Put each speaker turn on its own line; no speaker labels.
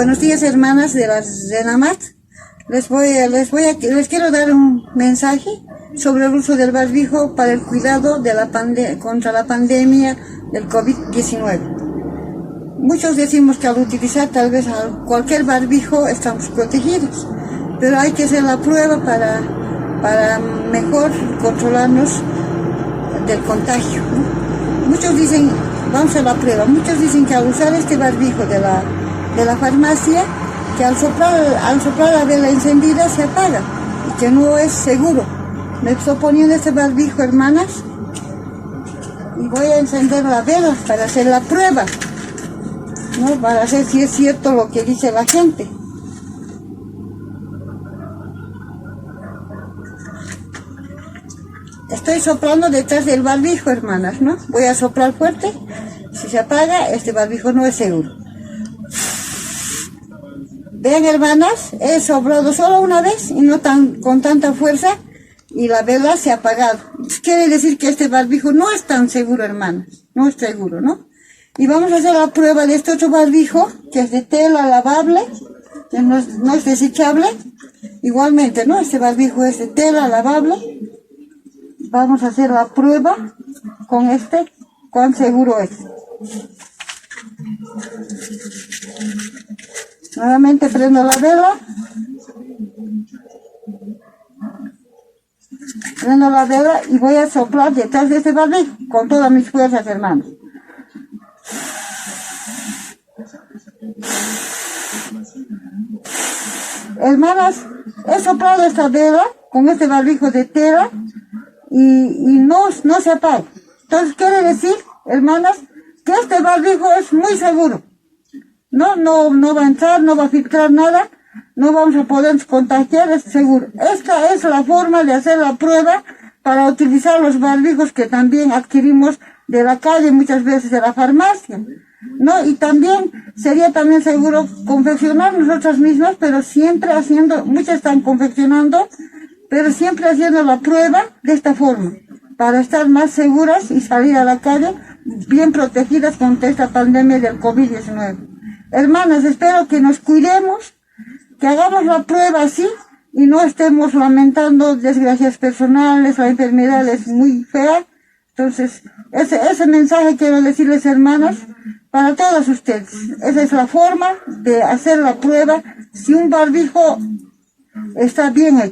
Buenos días, hermanas de las Renamat. Les quiero dar un mensaje sobre el uso del barbijo para el cuidado de contra la pandemia del COVID-19. Muchos decimos que al utilizar tal vez cualquier barbijo estamos protegidos, pero hay que hacer la prueba para mejor controlarnos del contagio, ¿no? Muchos dicen, vamos a la prueba, muchos dicen que al usar este barbijo de la farmacia, que al soplar la vela encendida se apaga y que no es seguro. Me estoy poniendo este barbijo, hermanas, y voy a encender la vela para hacer la prueba, ¿no? Para ver si es cierto lo que dice la gente. Estoy soplando detrás del barbijo, hermanas, ¿no? Voy a soplar fuerte. Si se apaga, este barbijo no es seguro. Vean, hermanas, he soplado solo una vez y no con tanta fuerza y la vela se ha apagado. Quiere decir que este barbijo no es tan seguro, hermanas. No es seguro, ¿no? Y vamos a hacer la prueba de este otro barbijo, que es de tela lavable, que no es desechable. Igualmente, ¿no? Este barbijo es de tela lavable. Vamos a hacer la prueba con este, cuán seguro es. Nuevamente prendo la vela. Prendo la vela y voy a soplar detrás de este barbijo con todas mis fuerzas, hermanos. Hermanas, he soplado esta vela con este barbijo de tela y no se apaga. Entonces quiere decir, hermanas, que este barbijo es muy seguro. No va a entrar, no va a filtrar nada, no vamos a poder contagiar, es seguro. Esta es la forma de hacer la prueba para utilizar los barbijos que también adquirimos de la calle, muchas veces de la farmacia, ¿no? Y también sería también seguro confeccionar nosotras mismas, pero siempre haciendo, muchas están confeccionando, pero siempre haciendo la prueba de esta forma, para estar más seguras y salir a la calle bien protegidas contra esta pandemia del COVID-19. Hermanas, espero que nos cuidemos, que hagamos la prueba así y no estemos lamentando desgracias personales, la enfermedad es muy fea. Entonces, ese mensaje quiero decirles, hermanas, para todas ustedes. Esa es la forma de hacer la prueba si un barbijo está bien hecho.